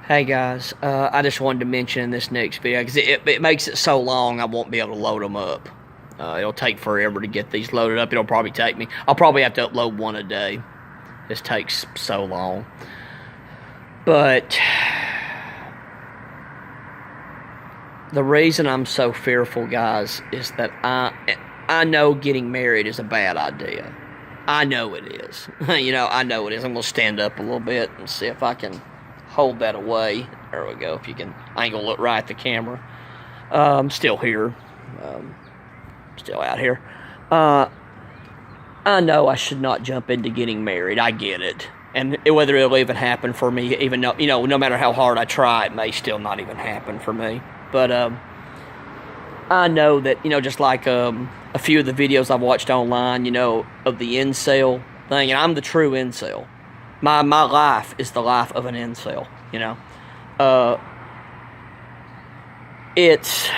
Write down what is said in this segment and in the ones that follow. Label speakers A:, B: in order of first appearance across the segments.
A: Hey guys, I just wanted to mention in this next video because it makes it so long I won't be able to load them up. It'll take forever to get these loaded up. It'll probably take me. I'll probably have to upload one a day. This takes so long. But the reason I'm so fearful, guys, is that I know getting married is a bad idea. I know it is. I know it is. I'm gonna stand up a little bit and see if I can hold that away. There we go. If you can, I ain't gonna look right at the camera. I'm still here. Still out here. I know I should not jump into getting married. I get it. And whether it'll even happen for me, even though, no matter how hard I try, it may still not even happen for me. But I know that, just like a few of the videos I've watched online, of the incel thing, and I'm the true incel. My life is the life of an incel, It's,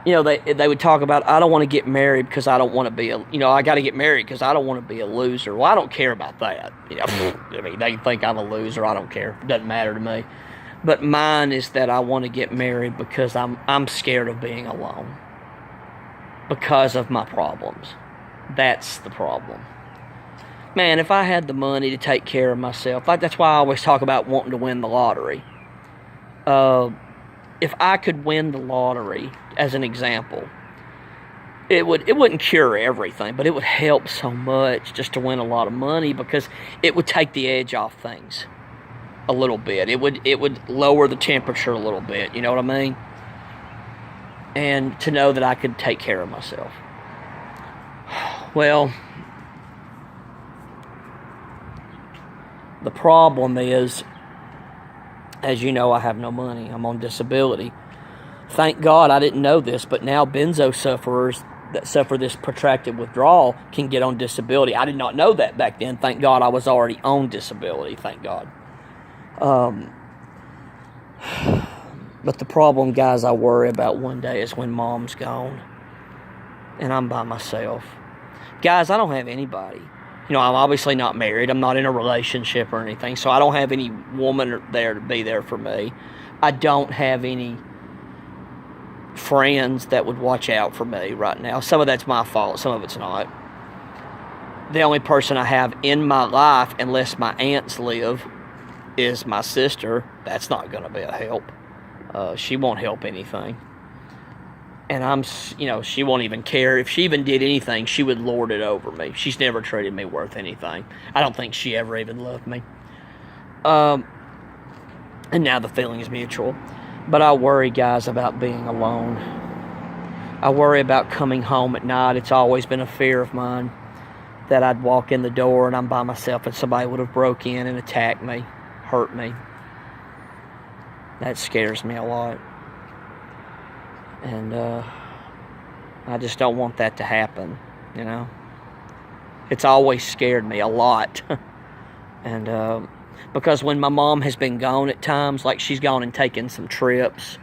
A: they would talk about, I don't want to get married because I don't want to be I got to get married because I don't want to be a loser. Well, I don't care about that. I mean, they think I'm a loser. I don't care. It doesn't matter to me. But mine is that I want to get married because I'm scared of being alone. Because of my problems. That's the problem. Man, if I had the money to take care of myself, that's why I always talk about wanting to win the lottery. If I could win the lottery, as an example, it wouldn't cure everything, but it would help so much just to win a lot of money because it would take the edge off things a little bit. It would lower the temperature a little bit, you know what I mean? And to know that I could take care of myself. Well, the problem is, as you know, I have no money. I'm on disability. Thank God I didn't know this, but now benzo sufferers that suffer this protracted withdrawal can get on disability. I did not know that back then. Thank God I was already on disability. Thank God. But the problem, guys, I worry about one day is when Mom's gone and I'm by myself. Guys, I don't have anybody. I'm obviously not married. I'm not in a relationship or anything, so I don't have any woman there to be there for me. I don't have any friends that would watch out for me right now. Some of that's my fault. Some of it's not. The only person I have in my life, unless my aunts live, is my sister. That's not going to be a help. She won't help anything. And she won't even care. If she even did anything, she would lord it over me. She's never treated me worth anything. I don't think she ever even loved me. And now the feeling is mutual. But I worry, guys, about being alone. I worry about coming home at night. It's always been a fear of mine that I'd walk in the door and I'm by myself and somebody would have broke in and attacked me, hurt me. That scares me a lot. And I just don't want that to happen, It's always scared me a lot. And because when my mom has been gone at times, like she's gone and taken some trips,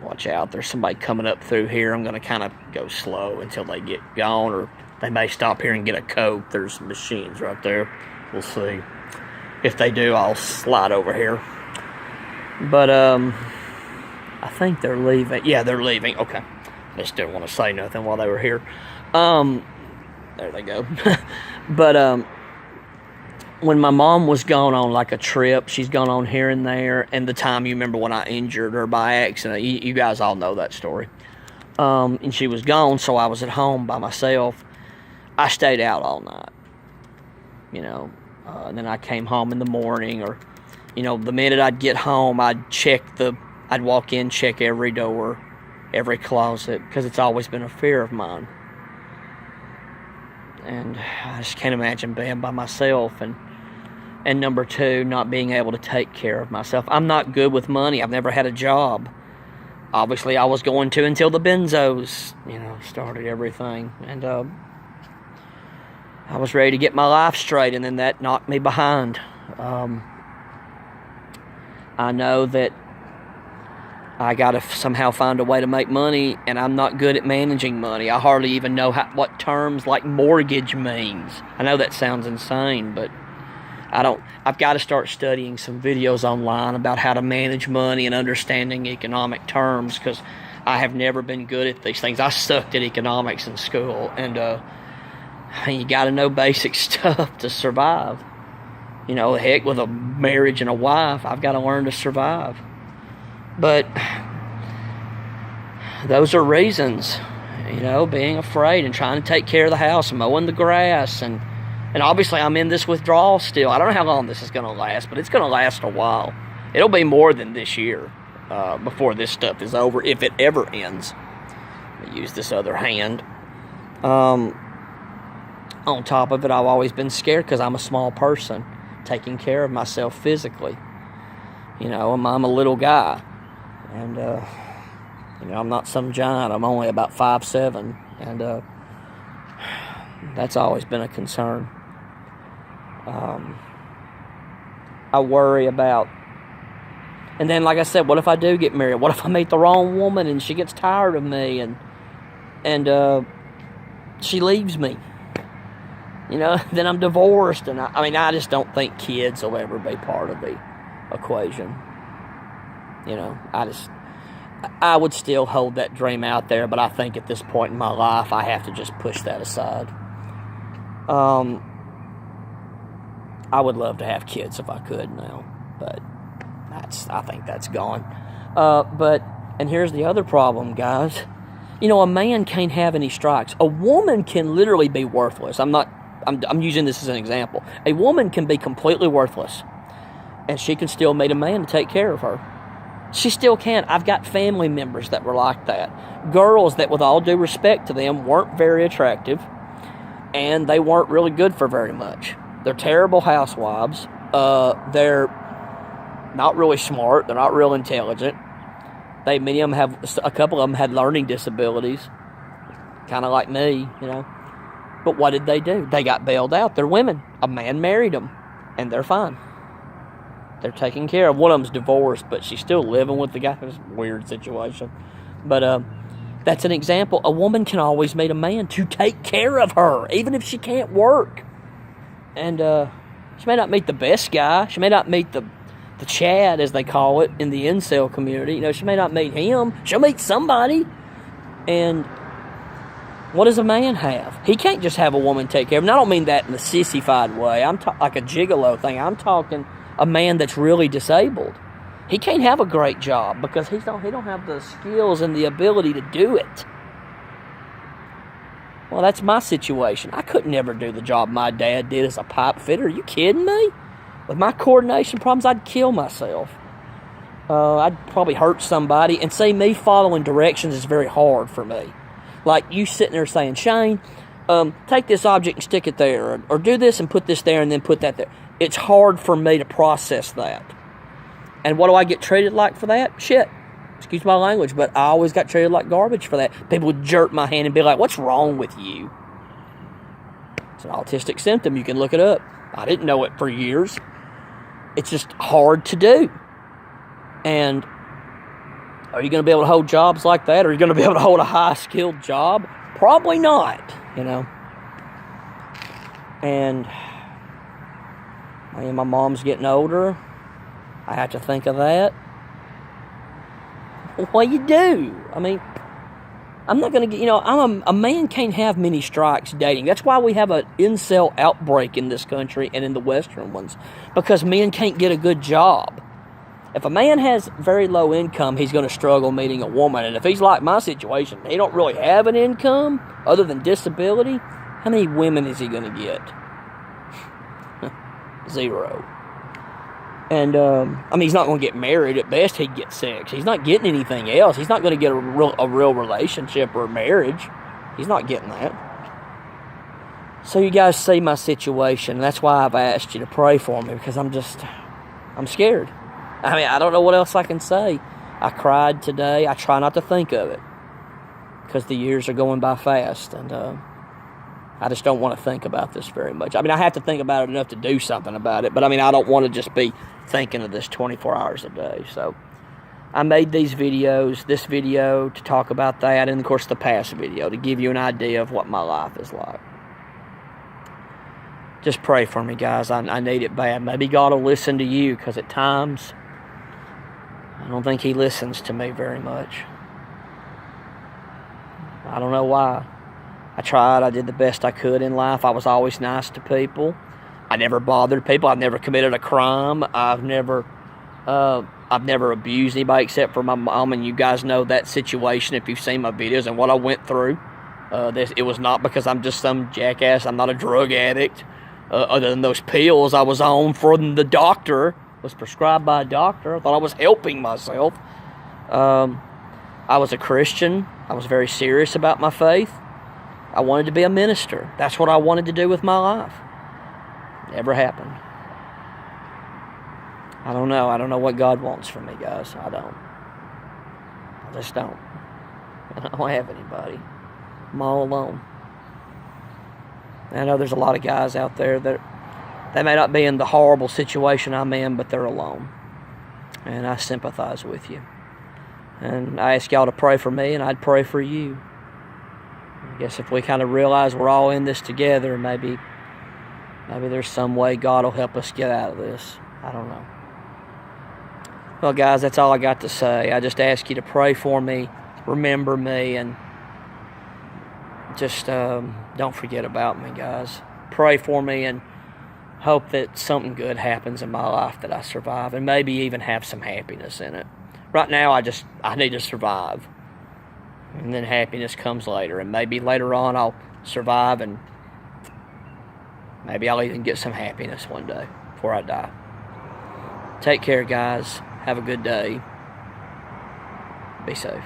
A: watch out, there's somebody coming up through here. I'm going to kind of go slow until they get gone, or they may stop here and get a Coke. There's machines right there. We'll see. If they do, I'll slide over here. But I think they're leaving. Yeah, they're leaving. Okay. I just didn't want to say nothing while they were here. There they go. But when my mom was gone on like a trip, she's gone on here and there, and the time you remember when I injured her by accident, you guys all know that story. And she was gone, so I was at home by myself. I stayed out all night, and then I came home in the morning, or, the minute I'd get home, I'd walk in, check every door, every closet, because it's always been a fear of mine. And I just can't imagine being by myself, and number two, not being able to take care of myself. I'm not good with money. I've never had a job. Obviously, I was going to until the benzos, started everything. And I was ready to get my life straight, and then that knocked me behind. I know that I got to somehow find a way to make money, and I'm not good at managing money. I hardly even know what terms like mortgage means. I know that sounds insane, but I've got to start studying some videos online about how to manage money and understanding economic terms, because I have never been good at these things. I sucked at economics in school, and you got to know basic stuff to survive. Heck, with a marriage and a wife, I've got to learn to survive. But those are reasons, being afraid and trying to take care of the house and mowing the grass. And obviously I'm in this withdrawal still. I don't know how long this is going to last, but it's going to last a while. It'll be more than this year before this stuff is over, if it ever ends. Let me use this other hand. On top of it, I've always been scared because I'm a small person, taking care of myself physically. I'm a little guy. And, I'm not some giant. I'm only about 5'7". And that's always been a concern. I worry about... And then, like I said, what if I do get married? What if I meet the wrong woman and she gets tired of me and she leaves me? Then I'm divorced. And I just don't think kids will ever be part of the equation. I would still hold that dream out there, but I think at this point in my life, I have to just push that aside. I would love to have kids if I could now, but I think that's gone. And here's the other problem, guys. A man can't have any strikes. A woman can literally be worthless. I'm using this as an example. A woman can be completely worthless, and she can still meet a man to take care of her. She still can. I've got family members that were like that. Girls that, with all due respect to them, weren't very attractive, and they weren't really good for very much. They're terrible housewives. They're not really smart. They're not real intelligent. Many of them have, a couple of them had learning disabilities, kind of like me, But what did they do? They got bailed out. They're women. A man married them, and they're fine. They're taken care of. One of them's divorced, but she's still living with the guy. It's a weird situation. But that's an example. A woman can always meet a man to take care of her, even if she can't work. And she may not meet the best guy. She may not meet the Chad, as they call it, in the incel community. She may not meet him. She'll meet somebody. And what does a man have? He can't just have a woman take care of him. And I don't mean that in a sissified way. I'm like a gigolo thing. I'm talking a man that's really disabled. He can't have a great job because he don't have the skills and the ability to do it. Well, that's my situation. I could never do the job my dad did as a pipe fitter. Are you kidding me? With my coordination problems, I'd kill myself. I'd probably hurt somebody. And see, me following directions is very hard for me. Like you sitting there saying, Shane, take this object and stick it there. Or do this and put this there and then put that there. It's hard for me to process that. And what do I get treated like for that? Shit. Excuse my language, but I always got treated like garbage for that. People would jerk my hand and be like, what's wrong with you? It's an autistic symptom. You can look it up. I didn't know it for years. It's just hard to do. And are you going to be able to hold jobs like that? Are you going to be able to hold a high-skilled job? Probably not, And my mom's getting older. I have to think of that. What do you do? I'm not going to get, a man can't have many strikes dating. That's why we have an incel outbreak in this country and in the Western ones. Because men can't get a good job. If a man has very low income, he's going to struggle meeting a woman. And if he's like my situation, he don't really have an income other than disability, how many women is he going to get? 0. And, he's not going to get married. At best, he'd get sex. He's not getting anything else. He's not going to get a real relationship or a marriage. He's not getting that. So you guys see my situation. And that's why I've asked you to pray for me, because I'm scared. I don't know what else I can say. I cried today. I try not to think of it, because the years are going by fast. And, I just don't want to think about this very much. I have to think about it enough to do something about it. But, I don't want to just be thinking of this 24 hours a day. So, I made these videos, this video to talk about that, and, of course, the past video to give you an idea of what my life is like. just pray for me, guys. I need it bad. Maybe God will listen to you, because at times I don't think He listens to me very much. I don't know why. I tried. I did the best I could in life. I was always nice to people. I never bothered people. I've never committed a crime. I've never abused anybody except for my mom, and you guys know that situation if you've seen my videos and what I went through. It was not because I'm just some jackass. I'm not a drug addict. Other than those pills I was on from the doctor, was prescribed by a doctor. I thought I was helping myself. I was a Christian. I was very serious about my faith. I wanted to be a minister. That's what I wanted to do with my life. Never happened. I don't know. I don't know what God wants from me, guys. I don't. I just don't. I don't have anybody. I'm all alone. And I know there's a lot of guys out there that they may not be in the horrible situation I'm in, but they're alone. And I sympathize with you. And I ask y'all to pray for me, and I'd pray for you. I guess if we kind of realize we're all in this together, maybe there's some way God will help us get out of this. I don't know. Well, guys, that's all I got to say. I just ask you to pray for me, remember me, and just don't forget about me, guys. Pray for me and hope that something good happens in my life, that I survive, and maybe even have some happiness in it. Right now, I need to survive. And then happiness comes later. And maybe later on I'll survive, and maybe I'll even get some happiness one day before I die. Take care, guys. Have a good day. Be safe.